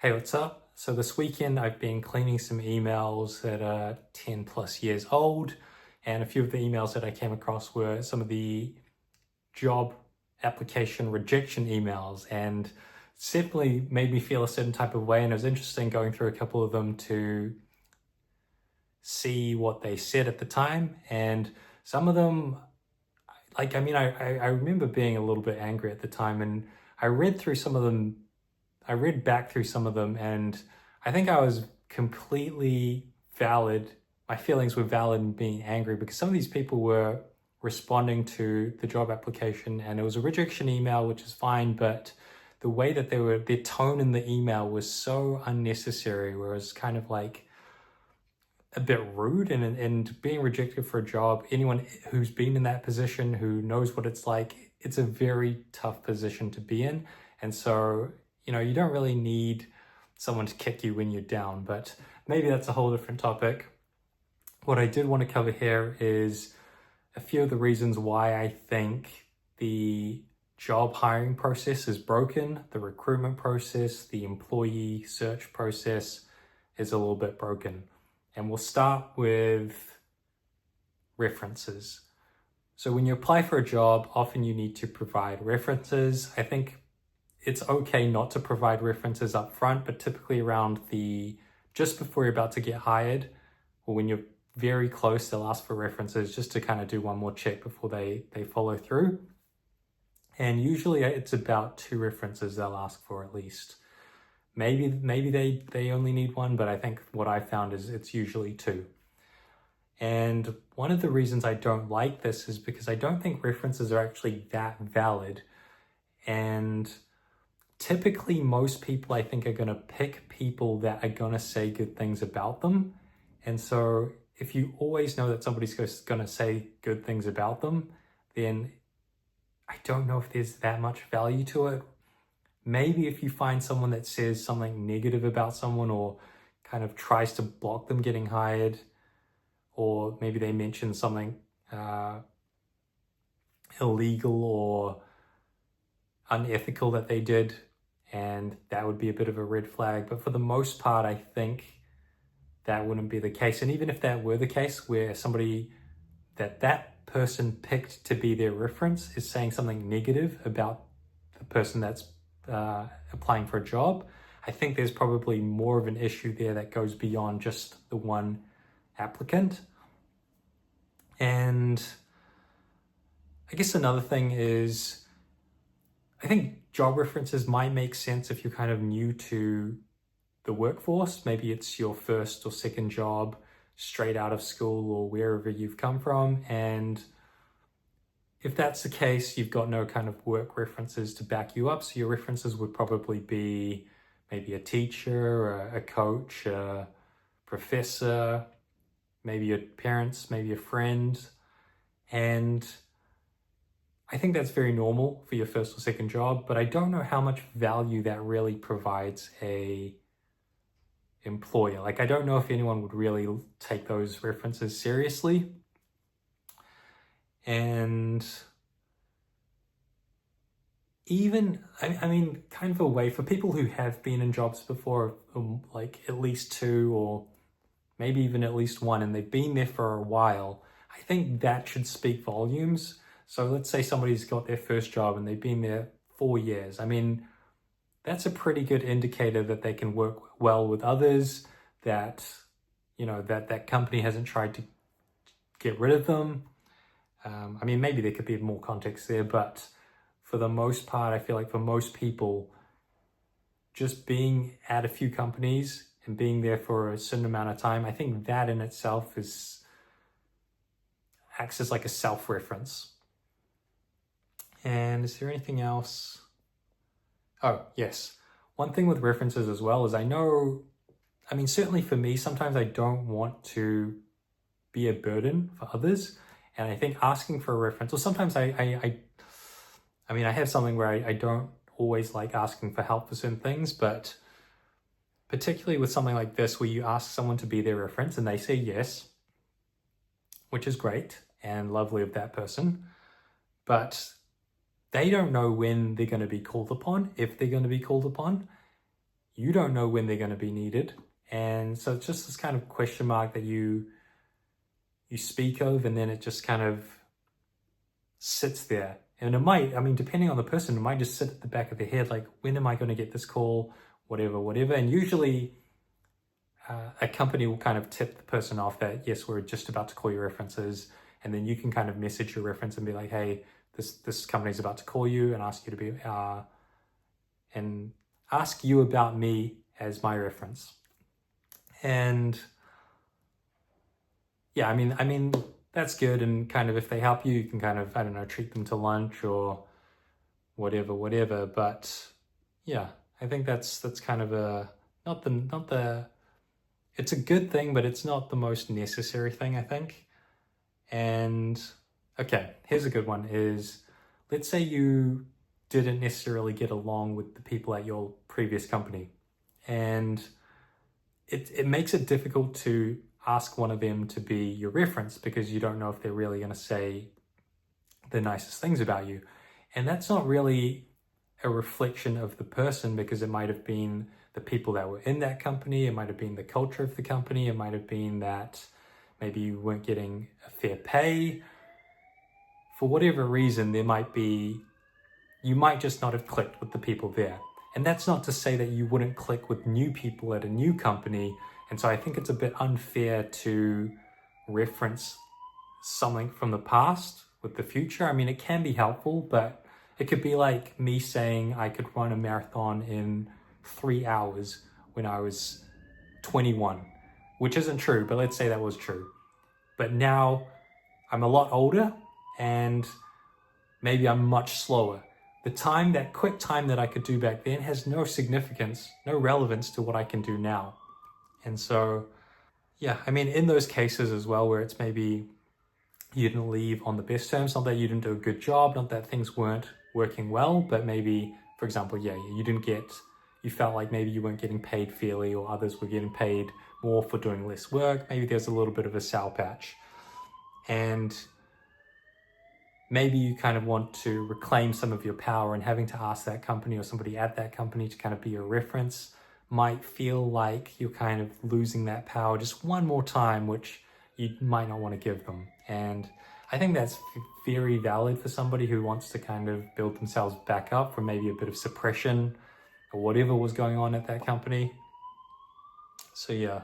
Hey, what's up? So this weekend I've been cleaning some emails that are 10 plus years old, and a few of the emails that I came across were some of the job application rejection emails, and it's definitely made me feel a certain type of way, and it was interesting going through a couple of them to see what they said at the time. And some of them, I remember being a little bit angry at the time, and I read through some of them I read back through some of them, and I think I was completely valid. My feelings were valid in being angry because some of these people were responding to the job application, and it was a rejection email, which is fine, but the way that their tone in the email was so unnecessary, where it was kind of like a bit rude. And being rejected for a job, anyone who's been in that position, who knows what it's like, it's a very tough position to be in. And so, you don't really need someone to kick you when you're down, but maybe that's a whole different topic. What I did want to cover here is a few of the reasons why I think the job hiring process is broken, the recruitment process, the employee search process is a little bit broken. And we'll start with references. So when you apply for a job, often you need to provide references. I think it's okay not to provide references up front, but typically around just before you're about to get hired, or when you're very close, they'll ask for references just to kind of do one more check before they follow through. And usually it's about 2 references they'll ask for at least. Maybe they only need 1, but I think what I found is it's usually 2. And one of the reasons I don't like this is because I don't think references are actually that valid. And typically most people, I think, are going to pick people that are going to say good things about them. And so if you always know that somebody's going to say good things about them, then I don't know if there's that much value to it. Maybe if you find someone that says something negative about someone, or kind of tries to block them getting hired, or maybe they mention something illegal or unethical that they did, and that would be a bit of a red flag. But for the most part, I think that wouldn't be the case. And even if that were the case, where somebody that person picked to be their reference is saying something negative about the person that's applying for a job, I think there's probably more of an issue there that goes beyond just the one applicant. And I guess another thing is, I think job references might make sense if you're kind of new to the workforce. Maybe it's your first or second job straight out of school or wherever you've come from. And if that's the case, you've got no kind of work references to back you up. So your references would probably be maybe a teacher, a coach, a professor, maybe your parents, maybe a friend. And I think that's very normal for your first or second job, but I don't know how much value that really provides a employer. Like, I don't know if anyone would really take those references seriously. And even, I mean, kind of a way for people who have been in jobs before, like at least 2 or maybe even at least 1, and they've been there for a while, I think that should speak volumes. So let's say somebody's got their first job and they've been there 4 years. I mean, that's a pretty good indicator that they can work well with others, that, that company hasn't tried to get rid of them. I mean, maybe there could be more context there, but for the most part, I feel like for most people, just being at a few companies and being there for a certain amount of time, I think that in itself acts as like a self-reference. And is there anything else? Oh, yes. One thing with references as well is certainly for me, sometimes I don't want to be a burden for others. And I think asking for a reference, or sometimes I have something where I don't always like asking for help for certain things, but particularly with something like this, where you ask someone to be their reference and they say yes, which is great and lovely of that person, but they don't know when they're going to be called upon, if they're going to be called upon. you don't know when they're going to be needed. And so it's just this kind of question mark that you speak of, and then it just kind of sits there. And it might, I mean, depending on the person, it might just sit at the back of their head, like, when am I going to get this call? Whatever. And usually a company will kind of tip the person off that, yes, we're just about to call your references. And then you can kind of message your reference and be like, hey, this company's about to call you and ask you to be, and ask you about me as my reference. And yeah, I mean, that's good. And kind of, if they help you, you can kind of, I don't know, treat them to lunch or whatever. But yeah, I think that's kind of not the, it's a good thing, but it's not the most necessary thing, I think. And okay, here's a good one is, let's say you didn't necessarily get along with the people at your previous company, and it makes it difficult to ask one of them to be your reference because you don't know if they're really going to say the nicest things about you. And that's not really a reflection of the person, because it might have been the people that were in that company, it might have been the culture of the company, it might have been that maybe you weren't getting a fair pay. For whatever reason, you might just not have clicked with the people there. And that's not to say that you wouldn't click with new people at a new company. And so I think it's a bit unfair to reference something from the past with the future. I mean, it can be helpful, but it could be like me saying I could run a marathon in 3 hours when I was 21, which isn't true, but let's say that was true. But now I'm a lot older and maybe I'm much slower. That quick time that I could do back then has no significance, no relevance to what I can do now. And so, yeah, I mean, in those cases as well, where it's maybe you didn't leave on the best terms, not that you didn't do a good job, not that things weren't working well, but maybe, for example, yeah, you felt like maybe you weren't getting paid fairly, or others were getting paid more for doing less work. Maybe there's a little bit of a sour patch. And maybe you kind of want to reclaim some of your power, and having to ask that company or somebody at that company to kind of be your reference might feel like you're kind of losing that power just one more time, which you might not want to give them. And I think that's very valid for somebody who wants to kind of build themselves back up from maybe a bit of suppression or whatever was going on at that company. So yeah,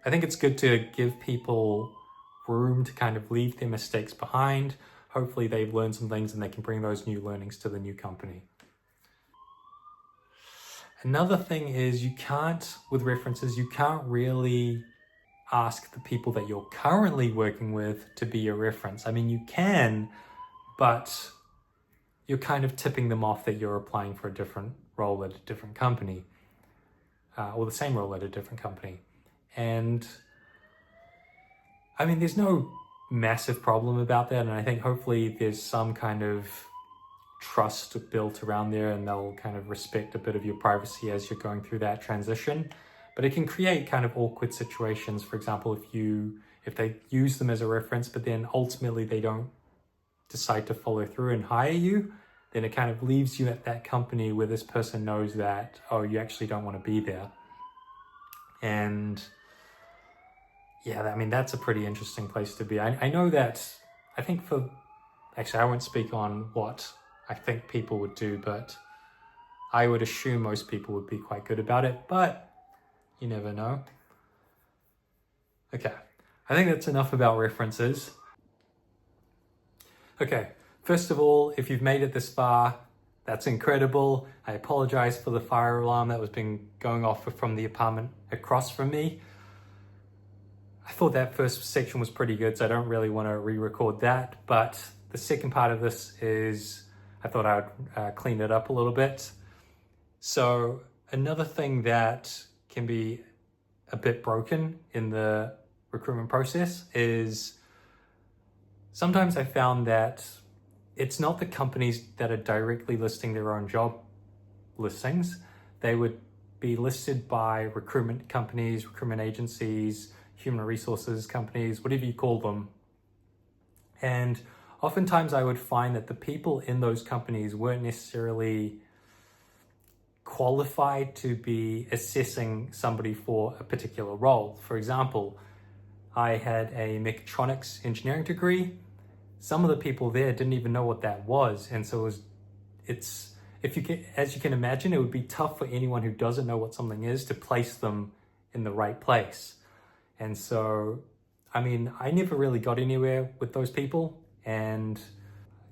I think it's good to give people room to kind of leave their mistakes behind. Hopefully they've learned some things and they can bring those new learnings to the new company. Another thing is, with references, you can't really ask the people that you're currently working with to be your reference. I mean, you can, but you're kind of tipping them off that you're applying for a different role at a different company, or the same role at a different company. And I mean, there's no massive problem about that. And I think hopefully there's some kind of trust built around there, and they'll kind of respect a bit of your privacy as you're going through that transition. But it can create kind of awkward situations. For example, if they use them as a reference, but then ultimately they don't decide to follow through and hire you, then it kind of leaves you at that company where this person knows that, oh, you actually don't want to be there. And yeah, I mean, that's a pretty interesting place to be. I know that, actually, I won't speak on what I think people would do, but I would assume most people would be quite good about it, but you never know. Okay, I think that's enough about references. Okay, first of all, if you've made it this far, that's incredible. I apologize for the fire alarm that was been going off from the apartment across from me. I thought that first section was pretty good, so I don't really want to re-record that, but the second part of this is, I thought I would clean it up a little bit. So another thing that can be a bit broken in the recruitment process is, sometimes I found that it's not the companies that are directly listing their own job listings. They would be listed by recruitment companies, recruitment agencies, human resources companies, whatever you call them. And oftentimes I would find that the people in those companies weren't necessarily qualified to be assessing somebody for a particular role. For example, I had a mechatronics engineering degree. Some of the people there didn't even know what that was, and so as you can imagine, it would be tough for anyone who doesn't know what something is to place them in the right place. And so, I mean, I never really got anywhere with those people, and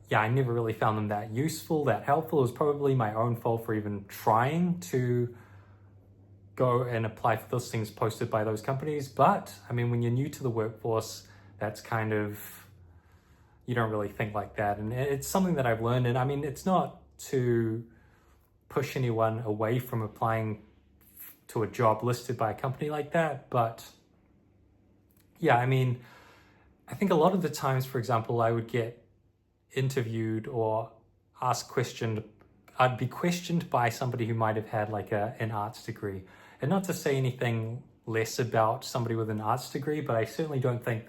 yeah, I never really found them that useful, that helpful. It was probably my own fault for even trying to go and apply for those things posted by those companies. But I mean, when you're new to the workforce, that's kind of, you don't really think like that. And it's something that I've learned. And I mean, it's not to push anyone away from applying to a job listed by a company like that. But yeah, I mean, I think a lot of the times, for example, I would get interviewed or I'd be questioned by somebody who might have had like an arts degree. And not to say anything less about somebody with an arts degree, but I certainly don't think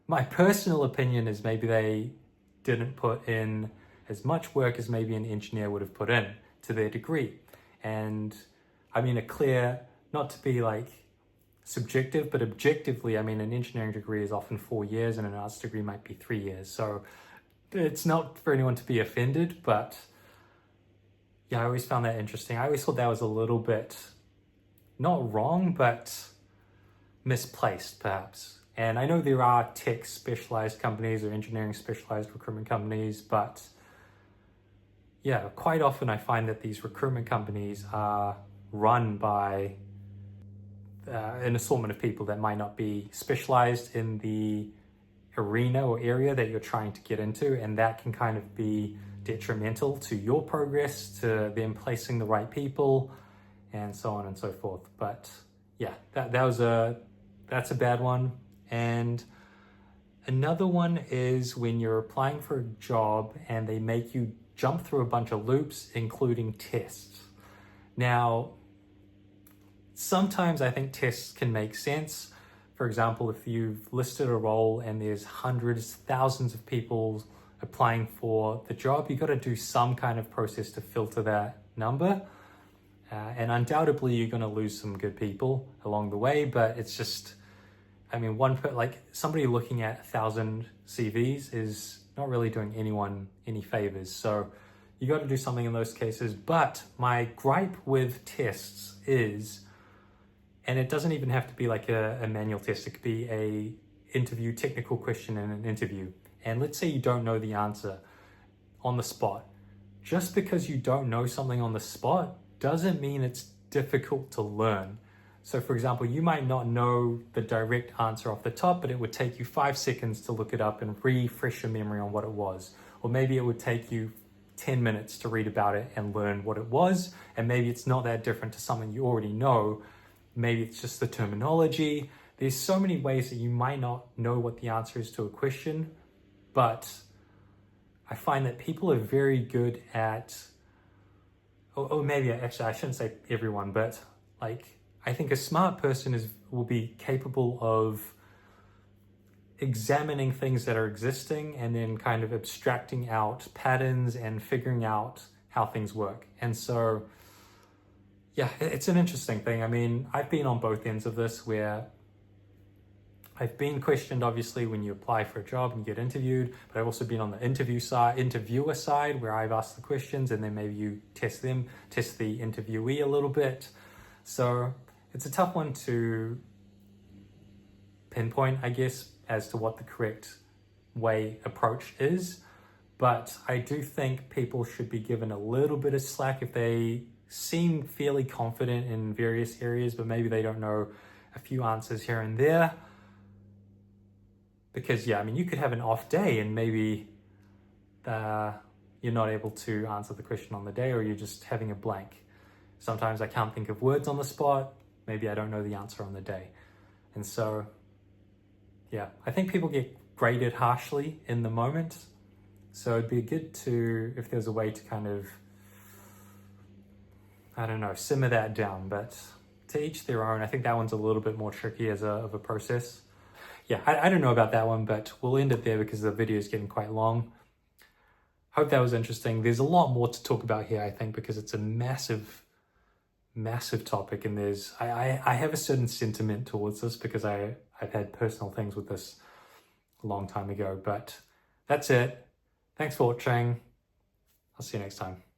my personal opinion is maybe they didn't put in as much work as maybe an engineer would have put in to their degree. And I mean, not to be like subjective, but objectively, I mean, an engineering degree is often 4 years and an arts degree might be 3 years. So it's not for anyone to be offended, but yeah, I always found that interesting. I always thought that was a little bit, not wrong, but misplaced perhaps. And I know there are tech specialized companies or engineering specialized recruitment companies, but yeah, quite often I find that these recruitment companies are run by an assortment of people that might not be specialized in the arena or area that you're trying to get into, and that can kind of be detrimental to your progress, to them placing the right people, and so on and so forth. But yeah, that's a bad one. And another one is when you're applying for a job and they make you jump through a bunch of loops, including tests. Now, sometimes I think tests can make sense. For example, if you've listed a role and there's hundreds, thousands of people applying for the job, you've got to do some kind of process to filter that number. And undoubtedly, you're going to lose some good people along the way, but it's just, I mean, somebody looking at 1,000 CVs is not really doing anyone any favors. So you got to do something in those cases. But my gripe with tests is, and it doesn't even have to be like a manual test, it could be a technical question in an interview. And let's say you don't know the answer on the spot. Just because you don't know something on the spot doesn't mean it's difficult to learn. So for example, you might not know the direct answer off the top, but it would take you 5 seconds to look it up and refresh your memory on what it was. Or maybe it would take you 10 minutes to read about it and learn what it was. And maybe it's not that different to something you already know. Maybe it's just the terminology. There's so many ways that you might not know what the answer is to a question, but I find that people are very good at, or maybe actually I shouldn't say everyone, but like, I think a smart person will be capable of examining things that are existing and then kind of abstracting out patterns and figuring out how things work. And so, yeah, it's an interesting thing. I mean, I've been on both ends of this where I've been questioned, obviously, when you apply for a job and get interviewed, but I've also been on the interviewer side where I've asked the questions and then maybe you test the interviewee a little bit. So it's a tough one to pinpoint, I guess, as to what the correct approach is. But I do think people should be given a little bit of slack if they seem fairly confident in various areas, but maybe they don't know a few answers here and there. Because, yeah, I mean, you could have an off day and maybe you're not able to answer the question on the day, or you're just having a blank. Sometimes I can't think of words on the spot. Maybe I don't know the answer on the day. And so, yeah, I think people get graded harshly in the moment. So it'd be good if there's a way to kind of, I don't know, simmer that down. But to each their own. I think that one's a little bit more tricky of a process. Yeah, I don't know about that one, but we'll end it there because the video is getting quite long. Hope that was interesting. There's a lot more to talk about here, I think, because it's a massive topic, and I have a certain sentiment towards this because I've had personal things with this a long time ago. But that's it. Thanks for watching. I'll see you next time.